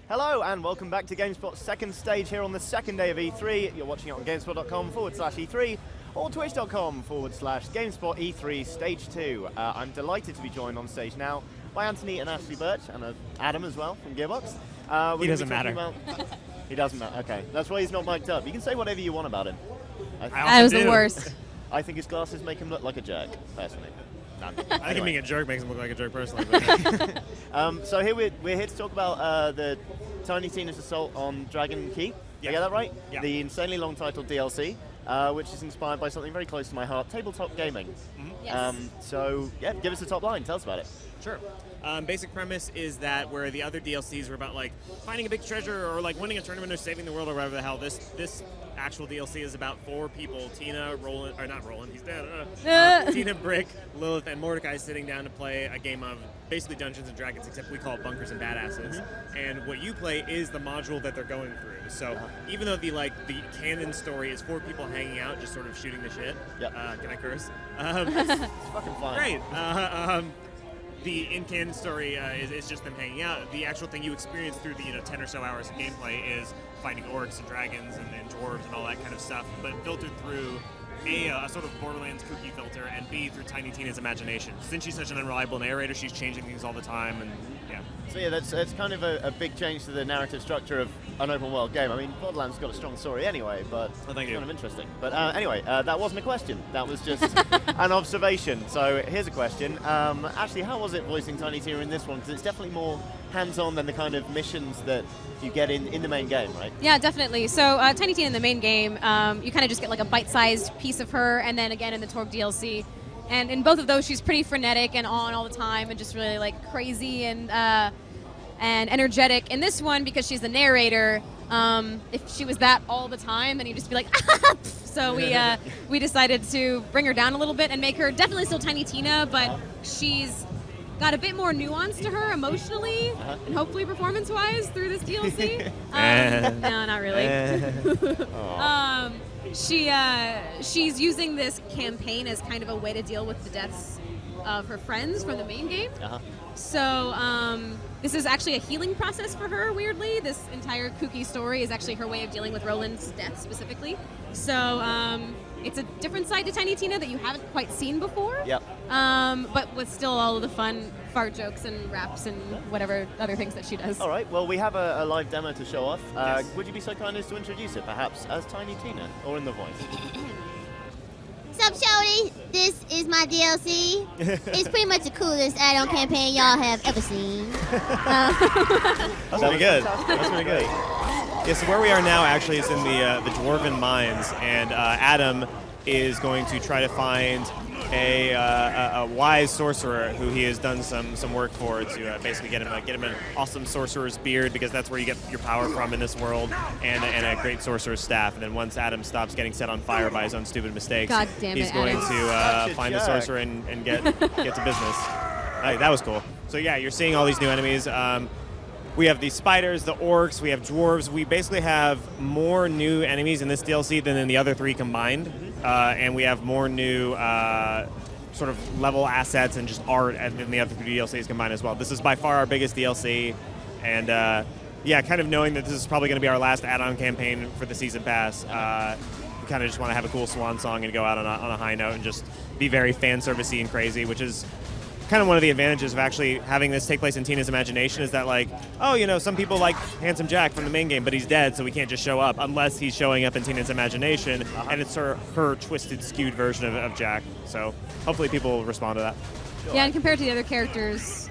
Hello and welcome back to GameSpot's second stage here on the second day of E3. You're watching it on GameSpot.com/E3 or Twitch.com/GameSpot E3 Stage 2. I'm delighted to be joined on stage now by Anthony and Ashley Birch and Adam as well from Gearbox. He doesn't matter. He doesn't matter, okay. That's why he's not mic'd up. You can say whatever you want about him. I was the worst. I think his glasses make him look like a jerk, personally. I think being a jerk makes him look like a jerk personally. So here we're here to talk about the Tiny Tina's Assault on Dragon Key. Yeah. You get that right? Yeah. The insanely long titled DLC, which is inspired by something very close to my heart, tabletop gaming. Mm-hmm. Yes. So yeah, give us the top line. Tell us about it. Sure. Basic premise is that where the other DLCs were about like finding a big treasure or like winning a tournament or saving the world or whatever the hell, this actual DLC is about 4 people: Tina, Roland, or not Roland, he's dead. Tina, Brick, Lilith, and Mordecai sitting down to play a game of basically Dungeons and Dragons, except we call it Bunkers and Badasses. Mm-hmm. And what you play is the module that they're going through. So even though the canon story is 4 people hanging out, just sort of shooting the shit. Yep. Can I curse? It's fucking fine. Great. The in-canon story is just them hanging out. The actual thing you experience through the 10 or so hours of gameplay is fighting orcs and dragons and dwarves and all that kind of stuff, but filtered through a sort of Borderlands kooky filter, and B, through Tiny Tina's imagination. Since she's such an unreliable narrator, she's changing things all the time, and yeah. So yeah, that's kind of a big change to the narrative structure of an open world game. I mean, Borderlands got a strong story anyway, but Oh, thank it's you. kind of interesting. But anyway, that wasn't a question. That was just an observation. So here's a question. Ashley, how was it voicing Tiny Tina in this one? Because it's definitely more hands-on than the kind of missions that you get in the main game, right? Yeah, definitely. So Tiny Tina in the main game, you kind of just get like a bite-sized piece of her, and then again in the Torg DLC. And in both of those, she's pretty frenetic and on all the time, and just really like crazy and energetic. In this one, because she's the narrator, if she was that all the time, then you'd just be like, so we decided to bring her down a little bit and make her definitely still Tiny Tina, but she's got a bit more nuance to her emotionally and hopefully performance-wise through this DLC. No, not really. She's using this campaign as kind of a way to deal with the deaths of her friends from the main game. So this is actually a healing process for her, weirdly. This entire kooky story is actually her way of dealing with Roland's death specifically. So it's a different side to Tiny Tina that you haven't quite seen before. Yep. But with still all of the fun fart jokes and raps and whatever other things that she does. All right, well, we have a live demo to show off. Yes. Would you be so kind as to introduce it, perhaps, as Tiny Tina, or in the voice? What's up, Shorty? This is my DLC. It's pretty much the coolest add-on campaign y'all have ever seen. That's pretty good. That's pretty good. Yeah, so where we are now actually is in the Dwarven Mines, and Adam is going to try to find a wise sorcerer who he has done some work for to basically get him an awesome sorcerer's beard, because that's where you get your power from in this world, and a great sorcerer's staff. And then once Adam stops getting set on fire by his own stupid mistakes, God damn it, he's going Adam. to find the sorcerer and get to business. That was cool. So yeah, you're seeing all these new enemies. We have the spiders, the orcs, we have dwarves. We basically have more new enemies in this DLC than in the other 3 combined. And we have more new sort of level assets and just art than the other 3 DLCs combined as well. This is by far our biggest DLC. And yeah, kind of knowing that this is probably going to be our last add-on campaign for the Season Pass, we kind of just want to have a cool swan song and go out on a high note and just be very fan servicey and crazy, which is kind of one of the advantages of actually having this take place in Tina's imagination, is that like, oh, some people like Handsome Jack from the main game, but he's dead, so we can't just show up unless he's showing up in Tina's imagination, and it's her twisted, skewed version of Jack. So hopefully people will respond to that. Yeah, and compared to the other characters,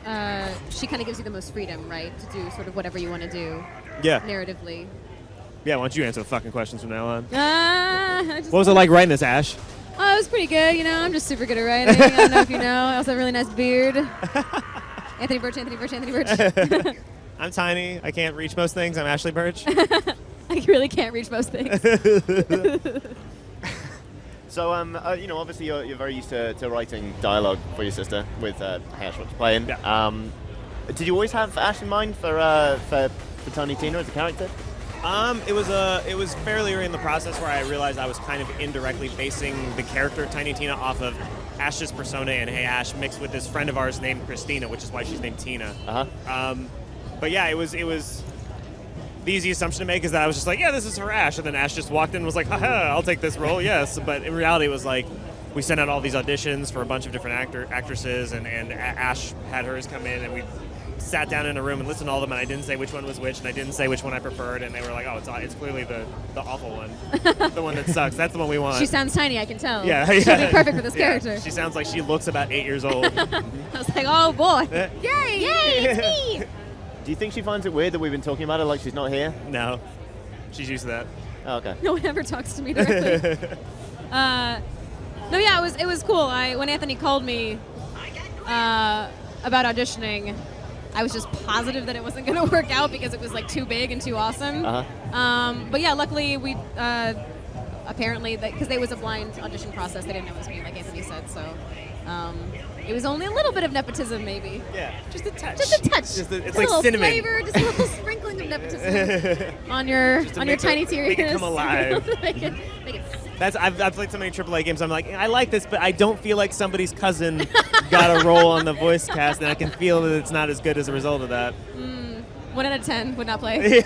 she kind of gives you the most freedom, right, to do sort of whatever you want to do narratively. Yeah, why don't you answer the fucking questions from now on? What What was it like writing this, Ash? Oh, it was pretty good, I'm just super good at writing. I don't know if you know. I also have a really nice beard. Anthony Birch. I'm tiny. I can't reach most things. I'm Ashley Birch. I really can't reach most things. So, obviously you're very used to writing dialogue for your sister with Ash, what you're playing. Yeah. Did you always have Ash in mind for Tiny Tina as a character? It was fairly early in the process where I realized I was kind of indirectly basing the character Tiny Tina off of Ash's persona in Hey Ash, mixed with this friend of ours named Christina, which is why she's named Tina. But yeah, it was the easy assumption to make is that I was just like, yeah, this is her Ash, and then Ash just walked in and was like, haha, I'll take this role, yes. But in reality, it was like, we sent out all these auditions for a bunch of different actresses, and Ash had hers come in, and we sat down in a room and listened to all of them, and I didn't say which one was which, and I didn't say which one I preferred, and they were like, oh, it's clearly the awful one, the one that sucks. That's the one we want. She sounds tiny, I can tell. Yeah. She'll be perfect for this character. She sounds like she looks about 8 years old. I was like, oh boy. Yay! Yay, it's me! Do you think she finds it weird that we've been talking about her like she's not here? No. She's used to that. Oh, okay. No one ever talks to me directly. No, yeah, it was cool. When Anthony called me about auditioning, I was just positive that it wasn't going to work out because it was like too big and too awesome. But yeah, luckily we apparently because it was a blind audition process, they didn't know it was me, like Anthony said. So it was only a little bit of nepotism, maybe. Yeah, just a touch. Just a touch. It's Just like a little cinnamon. flavor, just a little sprinkling of nepotism on your tiny tier. Make it come alive. make it I've played so many AAA games. I'm like, I like this, but I don't feel like somebody's cousin got a role on the voice cast, and I can feel that it's not as good as a result of that. 1 out of 10 would not play.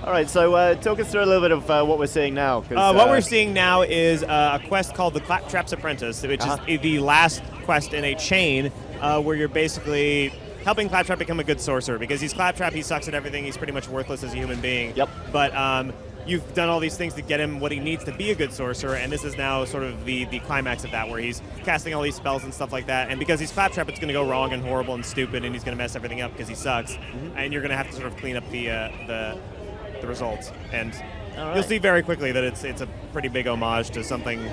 All right, so talk us through a little bit of what we're seeing now. What we're seeing now is a quest called the Claptrap's Apprentice, which is the last quest in a chain where you're basically helping Claptrap become a good sorcerer, because he's Claptrap, he sucks at everything, he's pretty much worthless as a human being. Yep. But you've done all these things to get him what he needs to be a good sorcerer, and this is now sort of the climax of that, where he's casting all these spells and stuff like that, and because he's Claptrap, it's going to go wrong and horrible and stupid, and he's going to mess everything up because he sucks, and you're going to have to sort of clean up the results. And you'll see very quickly that it's a pretty big homage to something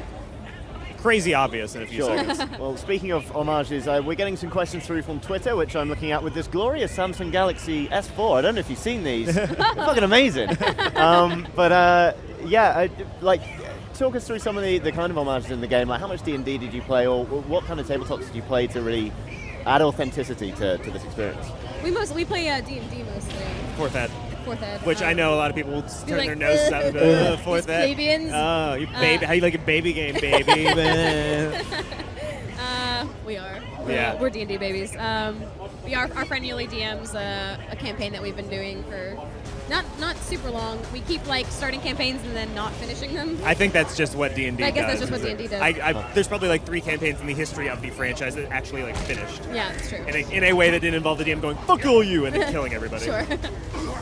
crazy obvious in a few seconds. Well, speaking of homages, we're getting some questions through from Twitter, which I'm looking at with this glorious Samsung Galaxy S4. I don't know if you've seen these. They're fucking amazing. Talk us through some of the kind of homages in the game. Like, how much D&D did you play, or what kind of tabletops did you play to really add authenticity to this experience? We play D&D mostly. Fourth Ed. Which I know a lot of people turn their noses up at. Fourth Ed. Plebeians. Oh, you baby! How you like a baby game, baby? We are. Yeah. We're D&D babies. Our friend Yuli DMs a campaign that we've been doing for not super long. We keep like starting campaigns and then not finishing them. I think that's just what D&D does. I guess that's just what D&D does. There's probably like 3 campaigns in the history of the franchise that actually like finished. Yeah, that's true. In a way that didn't involve the DM going, fuck all you, and then killing everybody. Sure.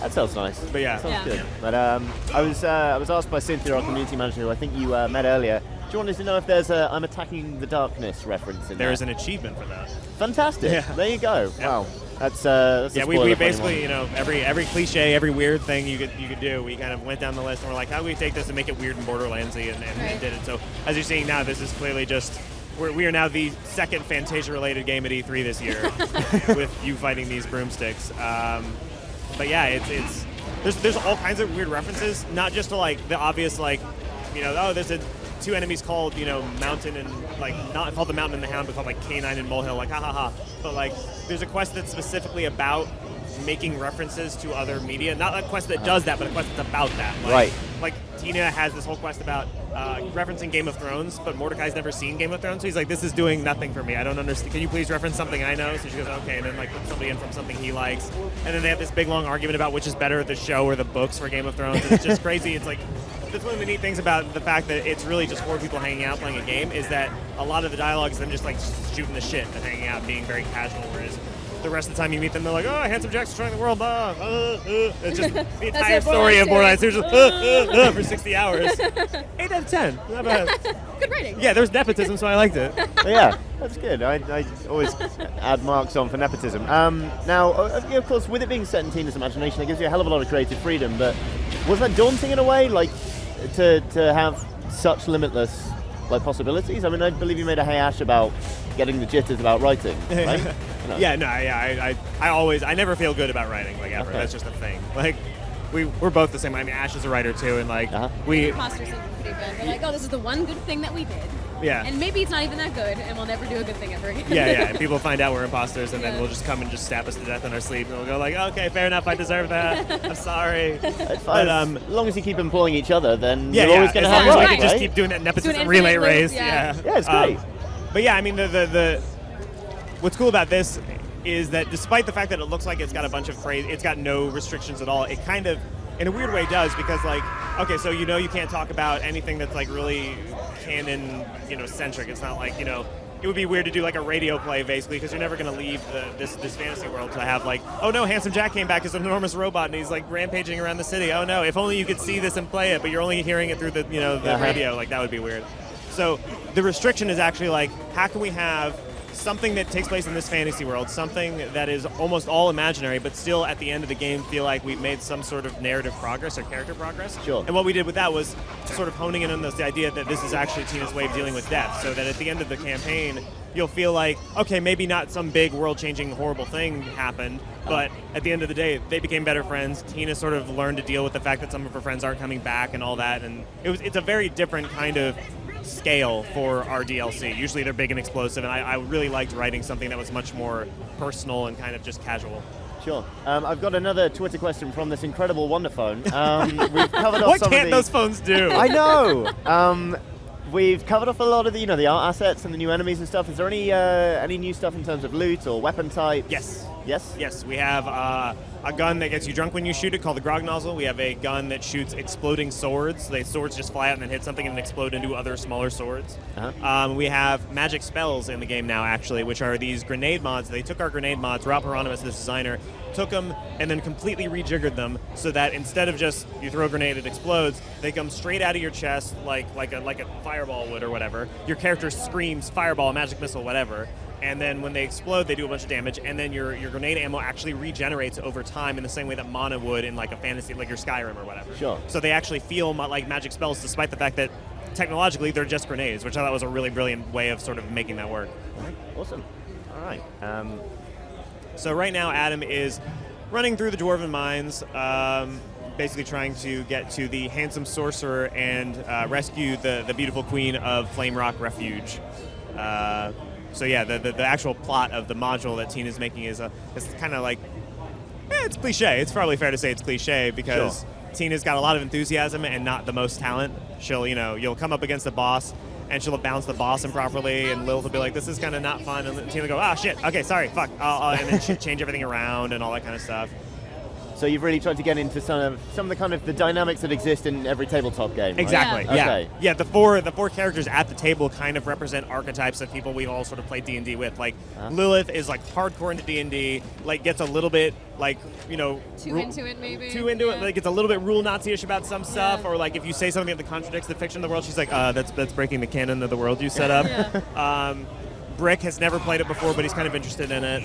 That sounds nice. But yeah. Sounds good. But I was asked by Cynthia, our community manager, who I think you met earlier, do you want us to know if there's a I'm Attacking the Darkness reference in there? There is an achievement for that. Fantastic. Yeah. There you go. Yeah. Wow. That's yeah, a we spoiler for basically, anyone. every cliche, every weird thing you could do, we kind of went down the list and we're like, how do we take this and make it weird and Borderlandsy, and did it. So as you're seeing now, this is clearly just, we are now the second Fantasia-related game at E3 this year with you fighting these broomsticks. But yeah, there's all kinds of weird references, not just to like the obvious like, there's two enemies called, Mountain and, like, not called the Mountain and the Hound, but called, like, Canine and Molehill, like, ha ha ha. But, like, there's a quest that's specifically about making references to other media. Not a quest that does that, but a quest that's about that. Like, right. Like, Tina has this whole quest about referencing Game of Thrones, but Mordecai's never seen Game of Thrones, so he's like, this is doing nothing for me. I don't understand. Can you please reference something I know? So she goes, okay, and then, like, put somebody in from something he likes. And then they have this big, long argument about which is better, the show or the books for Game of Thrones. It's just crazy. It's like, that's one of the neat things about the fact that it's really just 4 people hanging out playing a game, is that a lot of the dialogue is them just like shooting the shit and hanging out, being very casual, whereas the rest of the time you meet them, they're like, oh, handsome Jack's destroying the world, It's just the entire story of Borderlands. They're just for 60 hours. 8 out of 10. Not bad. Good rating. Yeah, there's nepotism, so I liked it. But yeah, that's good. I always add marks on for nepotism. Now, of course, with it being set in Tina's imagination, it gives you a hell of a lot of creative freedom, but was that daunting in a way, like, to have such limitless like possibilities? I mean, I believe you made a Hey Ash about getting the jitters about writing, right? I never feel good about writing, like, ever. Okay. That's just a thing. Like, we're both the same. I mean, Ash is a writer too, and like imposters are pretty good. We're like, oh, this is the one good thing that we did. Yeah. And maybe it's not even that good, and we'll never do a good thing ever again. Yeah. And people find out we're imposters, and then we'll just come and just stab us to death in our sleep, and we'll go like, okay, fair enough, I deserve that. I'm sorry. It's fine. But, as long as you keep employing each other, then you're always going to have luck, luck, right? Just keep doing that nepotism relay race. Yeah, it's great. But yeah, I mean, what's cool about this is that despite the fact that it looks like it's got a bunch of crazy, it's got no restrictions at all, it kind of, in a weird way, does, because, like, okay, so you can't talk about anything that's, like, really canon, centric. It's not like, it would be weird to do, like, a radio play, basically, because you're never going to leave this fantasy world to have, like, oh, no, Handsome Jack came back as an enormous robot, and he's, like, rampaging around the city. Oh, no, if only you could see this and play it, but you're only hearing it through the, the radio. Like, that would be weird. So the restriction is actually, like, how can we have something that takes place in this fantasy world, something that is almost all imaginary, but still at the end of the game feel like we've made some sort of narrative progress or character progress. Sure. And what we did with that was sort of honing in on the idea that this is actually Tina's way of dealing with death, so that at the end of the campaign, you'll feel like, okay, maybe not some big world-changing horrible thing happened, but at the end of the day, they became better friends. Tina sort of learned to deal with the fact that some of her friends aren't coming back and all that, and it's a very different kind of scale for our DLC. Usually they're big and explosive, and I really liked writing something that was much more personal and kind of just casual. Sure. I've got another Twitter question from this incredible Wonder Phone. We've covered off what some can't of the... those phones do? I know! We've covered off a lot of the, the art assets and the new enemies and stuff. Is there any new stuff in terms of loot or weapon types? Yes. Yes? Yes, we have a gun that gets you drunk when you shoot it called the Grog Nozzle. We have a gun that shoots exploding swords. The swords just fly out and then hit something and explode into other smaller swords. Uh-huh. We have magic spells in the game now, actually, which are these grenade mods. They took our grenade mods, Rob Hieronymus, this designer, took them and then completely rejiggered them so that instead of just you throw a grenade, it explodes, they come straight out of your chest like a fireball would or whatever. Your character screams fireball, magic missile, whatever. And then when they explode, they do a bunch of damage, and then your grenade ammo actually regenerates over time in the same way that mana would in like a fantasy, like your Skyrim or whatever. Sure. So they actually feel like magic spells, despite the fact that technologically they're just grenades, which I thought was a really brilliant way of sort of making that work. Awesome. All right. So right now, Adam is running through the Dwarven Mines, basically trying to get to the handsome sorcerer and rescue the beautiful queen of Flame Rock Refuge. So yeah, the actual plot of the module that Tina's making is kind of like, it's cliche. It's probably fair to say it's cliche because Tina's got a lot of enthusiasm and not the most talent. She'll, you'll come up against the boss and she'll bounce the boss improperly, and Lilith will be like, this is kind of not fun, and Tina will go, shit, okay, sorry, fuck, and then she'll change everything around and all that kind of stuff. So you've really tried to get into some of the kind of the dynamics that exist in every tabletop game, right? Exactly. Yeah. Okay. Yeah. The four characters at the table kind of represent archetypes of people we've all sort of played D&D with. Like Lilith is like hardcore into D&D, like gets a little bit like too into it maybe. Too into it, like gets a little bit rule Nazi-ish about some stuff, or like if you say something that contradicts the fiction of the world, she's like, that's breaking the canon of the world you set up. Brick has never played it before, but he's kind of interested in it.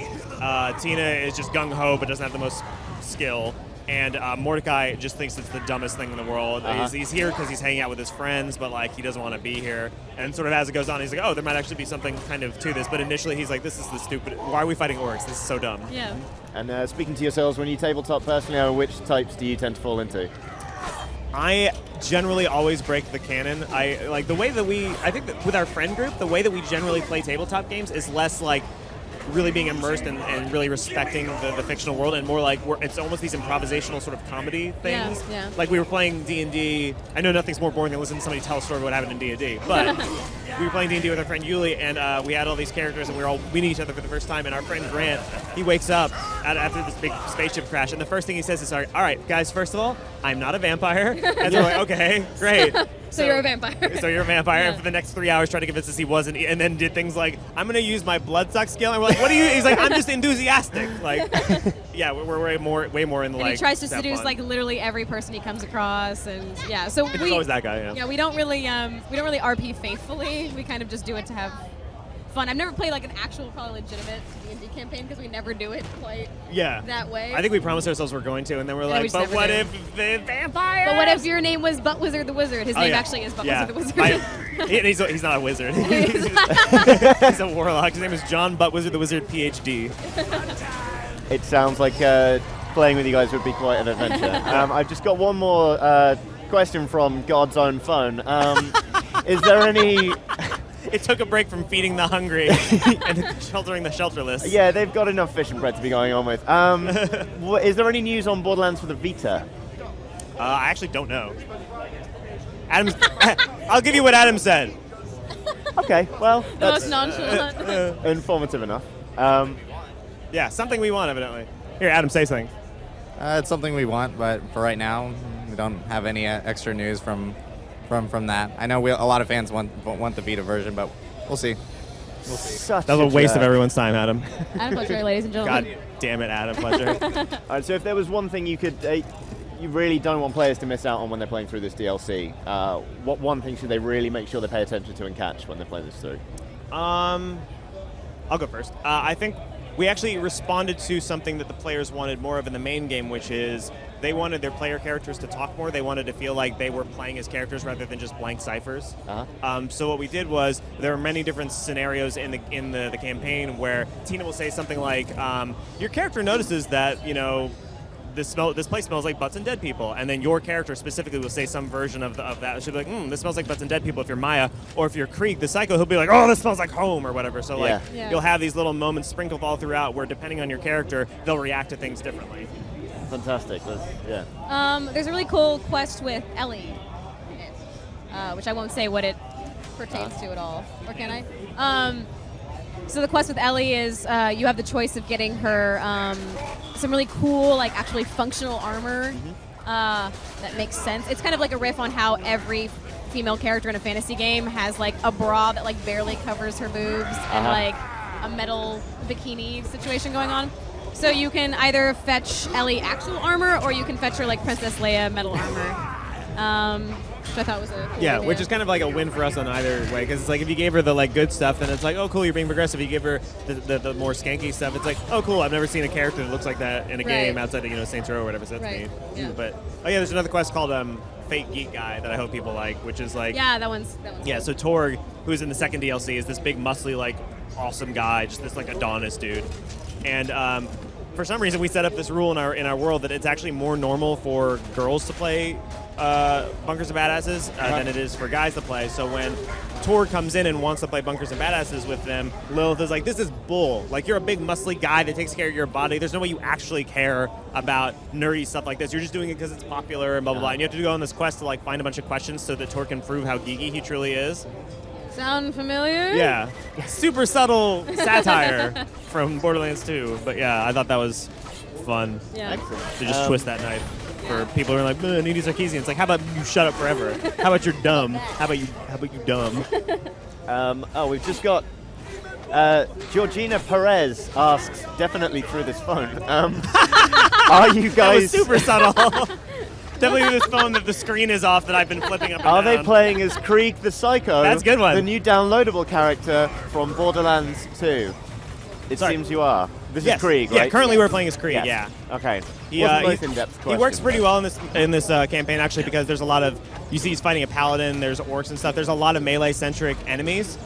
Tina is just gung-ho, but doesn't have the most skill. And Mordecai just thinks it's the dumbest thing in the world. He's here because he's hanging out with his friends, but like he doesn't want to be here. And sort of as it goes on, he's like, oh, there might actually be something kind of to this. But initially he's like, this is the stupid, why are we fighting orcs? This is so dumb. Yeah. And speaking to yourselves, when you tabletop personally, which types do you tend to fall into? I generally always break the canon. I like the way that I think that with our friend group, the way that we generally play tabletop games is less like really being immersed and really respecting the fictional world, and more like it's almost these improvisational sort of comedy things. Yeah. Like we were playing D&D. I know nothing's more boring than listening to somebody tell a story of what happened in D&D, but we were playing D&D with our friend Yuli, and we had all these characters, and we were all meeting each other for the first time, and our friend Grant, he wakes up after this big spaceship crash, and the first thing he says is, all right, guys, first of all, I'm not a vampire. And we're like, okay, great. So you're a vampire. So you're a vampire, and for the next 3 hours tried to convince us he wasn't, and then did things like, I'm going to use my blood suck skill, and we're like, what are you? He's like, I'm just enthusiastic. Like, yeah, we're way more in the, and like, he tries to have seduce fun. like literally every person he comes across, and yeah, so It's always that guy, yeah. Yeah, we don't really RP faithfully. We kind of just do it to have fun. I've never played like an actual, probably legitimate D&D campaign because we never do it quite that way. I think we promised ourselves we're going to, and then we're like, but what if the vampire? But what if your name was Butt Wizard the Wizard? His name actually is Butt Wizard the Wizard. He's not a wizard. He's a warlock. His name is John Butt Wizard the Wizard, PhD. It sounds like playing with you guys would be quite an adventure. I've just got one more question from God's own phone. Is there any... It took a break from feeding the hungry and sheltering the shelterless. Yeah, they've got enough fish and bread to be going on with. Is there any news on Borderlands for the Vita? I actually don't know. I'll give you what Adam said. Okay, well, The most nonchalant. informative enough. Yeah, something we want, evidently. Here, Adam, say something. It's something we want, but for right now, we don't have any extra news from that. I know a lot of fans want the Vita version, but we'll see. We'll see. That was a waste of everyone's time, Adam. Adam Fletcher, ladies and gentlemen. God damn it, Adam Fletcher. All right, so if there was one thing you could, you really don't want players to miss out on when they're playing through this DLC, what one thing should they really make sure they pay attention to and catch when they're playing this through? I'll go first. I think we actually responded to something that the players wanted more of in the main game, which is they wanted their player characters to talk more. They wanted to feel like they were playing as characters rather than just blank ciphers. So what we did was there are many different scenarios in the campaign where Tina will say something like, "Your character notices that this place smells like butts and dead people," and then your character specifically will say some version of that. She'll be like, "This smells like butts and dead people." If you're Maya, or if you're Krieg, the Psycho, he'll be like, "Oh, this smells like home," or whatever. So you'll have these little moments sprinkled all throughout where, depending on your character, they'll react to things differently. Fantastic. There's a really cool quest with Ellie, which I won't say what it pertains to at all, or can I? So the quest with Ellie is you have the choice of getting her some really cool, like actually functional armor that makes sense. It's kind of like a riff on how every female character in a fantasy game has like a bra that like barely covers her boobs and like a metal bikini situation going on. So you can either fetch Ellie actual armor or you can fetch her like Princess Leia metal armor. Which I thought was a cool idea. Which is kind of like a win for us on either way, because it's like if you gave her the like good stuff, then it's like, oh cool, you're being progressive. If you give her the more skanky stuff, it's like, oh cool, I've never seen a character that looks like that in a game outside of Saints Row or whatever. So that's neat. Yeah. But there's another quest called Fake Geek Guy that I hope people like, which is like that one's yeah. cool. So Torg, who's in the second DLC, is this big muscly like awesome guy, just this like Adonis dude, and for some reason we set up this rule in our world that it's actually more normal for girls to play Bunkers and Badasses than it is for guys to play. So when Torg comes in and wants to play Bunkers and Badasses with them, Lilith is like, this is bull. Like, you're a big muscly guy that takes care of your body. There's no way you actually care about nerdy stuff like this. You're just doing it because it's popular and blah, blah, blah. And you have to go on this quest to like find a bunch of questions so that Torg can prove how geeky he truly is. Sound familiar? Yeah. Super subtle satire from Borderlands 2. But yeah, I thought that was fun. Yeah. To just twist that knife. For people who are like, Nudie Sarkeesian. It's like, how about you shut up forever? How about you're dumb? How about you dumb? We've just got Georgina Perez asks, definitely through this phone. Are you guys? That was super subtle. Definitely through this phone that the screen is off that I've been flipping up and Are down. they playing as Krieg the Psycho? That's a good one. The new downloadable character from Borderlands 2. It seems you are. This is Krieg, right? Yeah, currently we're playing as Krieg, Yes. yeah. Okay. He In-depth he works pretty well in this campaign, actually, because there's a lot of, you see he's fighting a paladin, there's orcs and stuff, there's a lot of melee-centric enemies.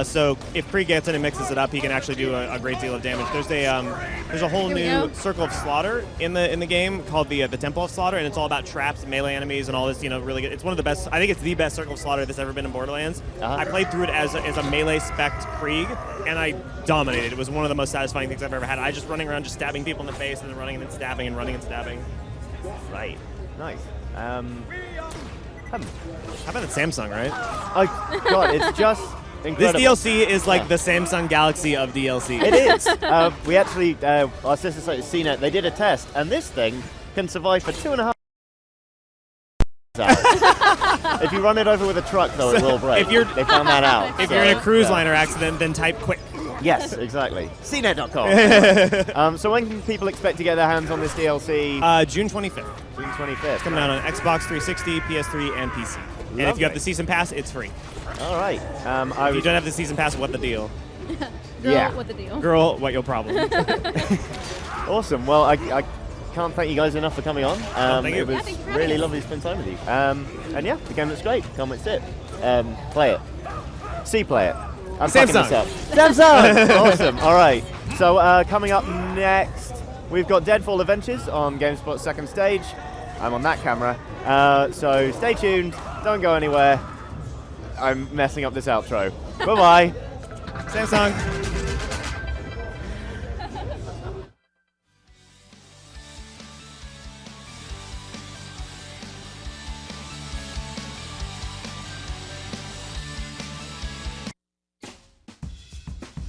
So if Krieg gets in and mixes it up, he can actually do a great deal of damage. There's a whole new Circle of Slaughter in the game called the Temple of Slaughter, and it's all about traps and melee enemies and all this, really good. It's one of the best, I think it's the best Circle of Slaughter that's ever been in Borderlands. I played through it as a melee-spec'd Krieg, and I dominated. It was one of the most satisfying things I've ever had. I just running around just stabbing people in the face and then running and then stabbing and running and stabbing. Right. Nice. How about the Samsung, right? God, it's just incredible. This DLC is like the Samsung Galaxy of DLC. It is. We actually, our sister site CNET, they did a test, and this thing can survive for 2.5 hours. If you run it over with a truck, though, it will break. They found that out. If you're in a cruise liner accident, then type quick. Yes, exactly. CNET.com. So when can people expect to get their hands on this DLC? June 25th. June 25th. It's coming out on Xbox 360, PS3, and PC. And if you have the Season Pass, it's free. All right. If you don't have the Season Pass, what the deal? Girl, what the deal? Girl, what your problem? Awesome. Well, I can't thank you guys enough for coming on. Thank you. It was really lovely to spend time with you. And yeah, the game looks great. Can't wait to see it. Play it. Play it. I'm fucking this up. Samsung! Awesome. All right. So coming up next, we've got Deadfall Adventures on GameSpot's second stage. I'm on that camera. So stay tuned. Don't go anywhere. I'm messing up this outro. Bye-bye. Samsung.